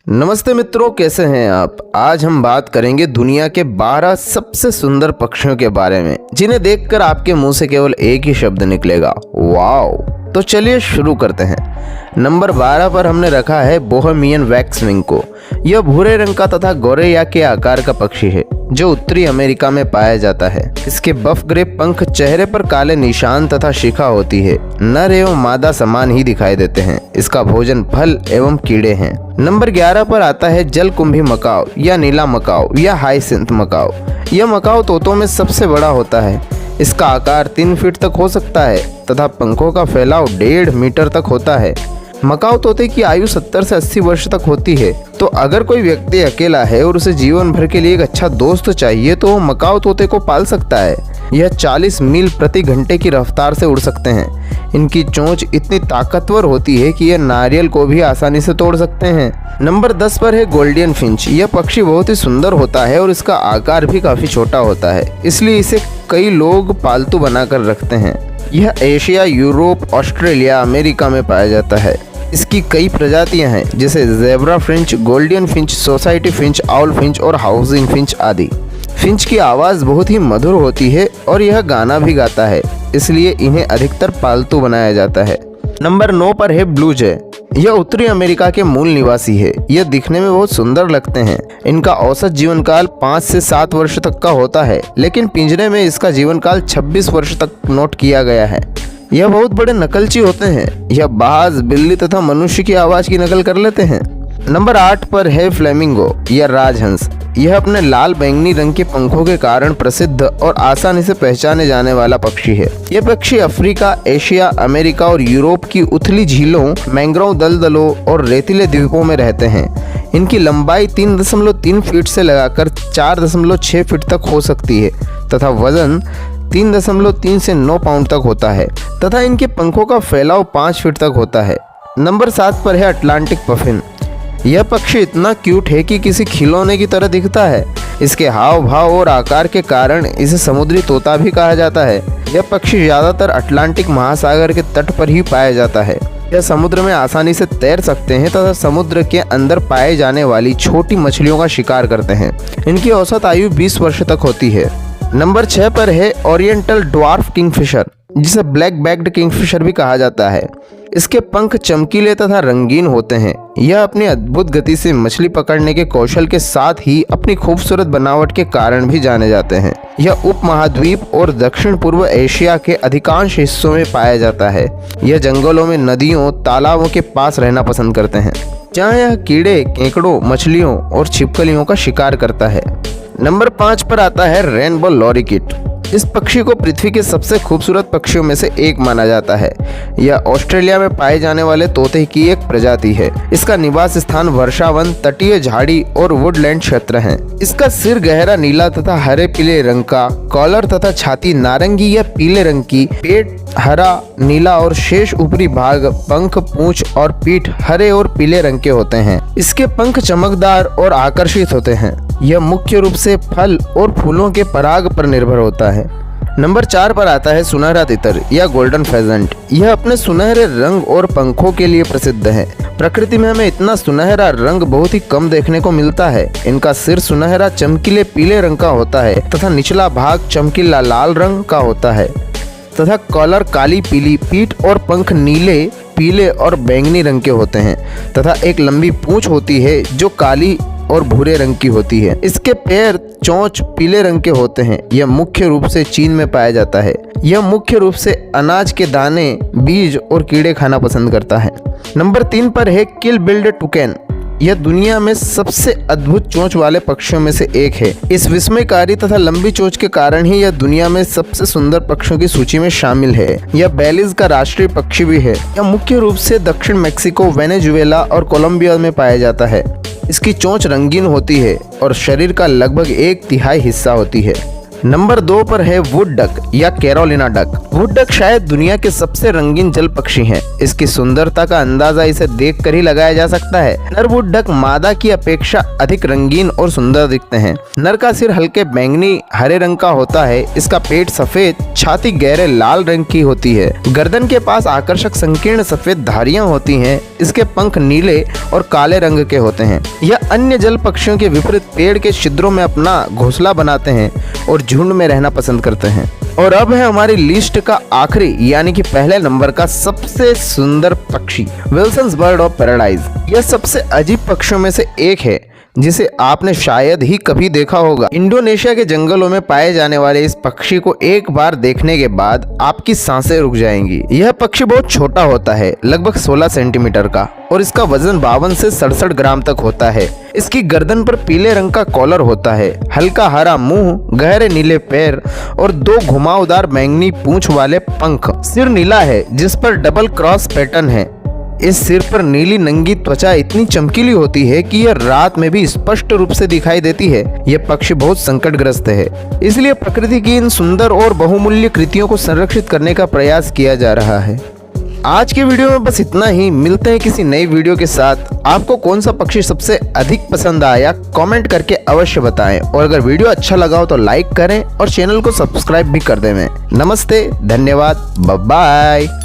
नमस्ते मित्रों, कैसे हैं आप। आज हम बात करेंगे दुनिया के 12 सबसे सुंदर पक्षियों के बारे में जिन्हें देखकर आपके मुंह से केवल एक ही शब्द निकलेगा, वाओ। तो चलिए शुरू करते हैं। नंबर 12 पर हमने रखा है बोहेमियन वैक्सविंग को। यह भूरे रंग का तथा गोरैया के आकार का पक्षी है जो उत्तरी अमेरिका में पाया जाता है। इसके बफ ग्रे पंख, चेहरे पर काले निशान तथा शिखा होती है। नर एवं मादा समान ही दिखाई देते हैं। इसका भोजन फल एवं कीड़े हैं। नंबर 11 पर आता है जलकुंभी मकाओ या नीला मकाओ या हाइसिंथ मकाओ। यह मकाओ तोतों में सबसे बड़ा होता है। इसका आकार 3 फीट तक हो सकता है तथा पंखों का फैलाव 1.5 मीटर तक होता है। मकाओ तोते की आयु 70 से 80 वर्ष तक होती है। तो अगर कोई व्यक्ति अकेला है और उसे जीवन भर के लिए एक अच्छा दोस्त चाहिए तो वो मकाओ तोते को पाल सकता है। यह 40 मील प्रति घंटे की रफ्तार से उड़ सकते हैं। इनकी चोंच इतनी ताकतवर होती है कि यह नारियल को भी आसानी से तोड़ सकते हैं। नंबर 10 पर है गोल्डन फिंच। यह पक्षी बहुत ही सुंदर होता है और इसका आकार भी काफी छोटा होता है, इसलिए इसे कई लोग पालतू बनाकर रखते हैं। यह एशिया, यूरोप, ऑस्ट्रेलिया, अमेरिका में पाया जाता है। इसकी कई प्रजातियां हैं जैसे zebra Finch, golden Finch, society Finch, owl Finch और हाउसिंग फिंच आदि। फिंच की आवाज़ बहुत ही मधुर होती है और यह गाना भी गाता है, इसलिए इन्हें अधिकतर पालतू बनाया जाता है। नंबर 9 पर है ब्लू जय। यह उत्तरी अमेरिका के मूल निवासी है। यह दिखने में बहुत सुंदर लगते हैं। इनका औसत जीवन काल 5 से 7 वर्ष तक का होता है, लेकिन पिंजरे में इसका जीवन काल 26 वर्ष तक नोट किया गया है। यह बहुत बड़े नकलची होते हैं। यह बाज, बिल्ली तथा मनुष्य की आवाज की नकल कर लेते हैं। नंबर 8 पर है फ्लेमिंगो या राजहंस। यह अपने लाल बैंगनी रंग के पंखों के कारण प्रसिद्ध और आसानी से पहचाने जाने वाला पक्षी है। यह पक्षी अफ्रीका, एशिया, अमेरिका और यूरोप की उथली झीलों, मैंग्रोव दलदलों और रेतीले द्वीपों में रहते हैं। इनकी लंबाई 3.3 फीट से लगाकर 4.6 फीट तक हो सकती है तथा वजन 3.3 से 9 पाउंड तक होता है तथा इनके पंखों का फैलाव 5 फीट तक होता है। नंबर 7 पर है अटलांटिक पफिन। यह पक्षी इतना क्यूट है कि किसी खिलौने की तरह दिखता है। इसके हाव भाव और आकार के कारण इसे समुद्री तोता भी कहा जाता है। यह पक्षी ज़्यादातर अटलांटिक महासागर के तट पर ही पाया जाता है। यह समुद्र में आसानी से तैर सकते हैं तथा समुद्र के अंदर पाए जाने वाली छोटी मछलियों का शिकार करते हैं। इनकी औसत आयु 20 वर्ष तक होती है। नंबर 6 पर है ओरिएंटल ड्वार्फ किंगफिशर, जिसे ब्लैक बैक्ड किंगफिशर भी कहा जाता है। इसके पंख चमकीले तथा रंगीन होते हैं। यह अपनी अद्भुत गति से मछली पकड़ने के कौशल के साथ ही अपनी खूबसूरत बनावट के कारण भी जाने जाते हैं। यह उपमहाद्वीप और दक्षिण पूर्व एशिया के अधिकांश हिस्सों में पाया जाता है। यह जंगलों में, नदियों, तालाबों के पास रहना पसंद करते हैं, जहाँ यह कीड़े, केकड़ों, मछलियों और छिपकलियों का शिकार करता है। नंबर 5 पर आता है रेनबो लॉरीकिट। इस पक्षी को पृथ्वी के सबसे खूबसूरत पक्षियों में से एक माना जाता है। यह ऑस्ट्रेलिया में पाए जाने वाले तोते की एक प्रजाति है। इसका निवास स्थान वर्षावन, तटीय झाड़ी और वुडलैंड क्षेत्र हैं। इसका सिर गहरा नीला तथा हरे पीले रंग का, कॉलर तथा छाती नारंगी या पीले रंग की, पेट हरा, नीला और शेष ऊपरी भाग, पंख, पूंछ और पीठ हरे और पीले रंग के होते हैं। इसके पंख चमकदार और आकर्षित होते हैं। यह मुख्य रूप से फल और फूलों के पराग पर निर्भर होता है। नंबर 4 पर आता है सुनहरा तितर या गोल्डन फेजेंट। यह अपने सुनहरे रंग और पंखों के लिए प्रसिद्ध है। प्रकृति में हमें इतना सुनहरा रंग बहुत ही कम देखने को मिलता है। इनका सिर सुनहरा चमकीले पीले रंग का होता है तथा निचला भाग चमकीला लाल रंग का होता है तथा कॉलर काली पीली, पीठ और पंख नीले, पीले और बैंगनी रंग के होते हैं तथा एक लंबी पूंछ होती है जो काली और भूरे रंग की होती है। इसके पैर, चोंच पीले रंग के होते हैं। यह मुख्य रूप से चीन में पाया जाता है। यह मुख्य रूप से अनाज के दाने, बीज और कीड़े खाना पसंद करता है। नंबर 3 पर है किल बिल्ड टुकैन। यह दुनिया में सबसे अद्भुत चोंच वाले पक्षियों में से एक है। इस विस्मयकारी तथा लंबी चोंच के कारण ही यह दुनिया में सबसे सुंदर पक्षियों की सूची में शामिल है। यह बेलीज का राष्ट्रीय पक्षी भी है। यह मुख्य रूप से दक्षिण मेक्सिको, वेनेजुएला और कोलंबिया में पाया जाता है। इसकी चोंच रंगीन होती है और शरीर का लगभग 1/3 हिस्सा होती है। नंबर 2 पर है वुड डक या कैरोलिना डक। वुड डक शायद दुनिया के सबसे रंगीन जल पक्षी हैं। इसकी सुंदरता का अंदाजा इसे देखकर ही लगाया जा सकता है। नर वुड डक मादा की अपेक्षा अधिक रंगीन और सुंदर दिखते हैं। नर का सिर हल्के बैंगनी हरे रंग का होता है। इसका पेट सफेद, छाती गहरे लाल रंग की होती है। गर्दन के पास आकर्षक संकीर्ण सफेद धारियां होती हैं। इसके पंख नीले और काले रंग के होते हैं। यह अन्य जल पक्षियों के विपरीत पेड़ के छिद्रों में अपना घोंसला बनाते हैं और झुंड में रहना पसंद करते हैं। और अब है हमारी लिस्ट का आखिरी यानी कि पहले नंबर का सबसे सुंदर पक्षी, विल्सन्स बर्ड ऑफ पैराडाइज। यह सबसे अजीब पक्षियों में से एक है जिसे आपने शायद ही कभी देखा होगा। इंडोनेशिया के जंगलों में पाए जाने वाले इस पक्षी को एक बार देखने के बाद आपकी सांसें रुक जाएंगी। यह पक्षी बहुत छोटा होता है, लगभग 16 सेंटीमीटर का, और इसका वजन 52 से 67 ग्राम तक होता है। इसकी गर्दन पर पीले रंग का कॉलर होता है, हल्का हरा मुंह, गहरे नीले पैर और 2 घुमावदार बैंगनी पूंछ वाले पंख। सिर नीला है जिस पर डबल क्रॉस पैटर्न है। इस सिर पर नीली नंगी त्वचा इतनी चमकीली होती है कि यह रात में भी स्पष्ट रूप से दिखाई देती है। यह पक्षी बहुत संकटग्रस्त है, इसलिए प्रकृति की इन सुंदर और बहुमूल्य कृतियों को संरक्षित करने का प्रयास किया जा रहा है। आज के वीडियो में बस इतना ही। मिलते हैं किसी नई वीडियो के साथ। आपको कौन सा पक्षी सबसे अधिक पसंद आया कमेंट करके अवश्य बताएं, और अगर वीडियो अच्छा लगा हो तो लाइक करें और चैनल को सब्सक्राइब भी कर दें। नमस्ते, धन्यवाद, बाय बाय।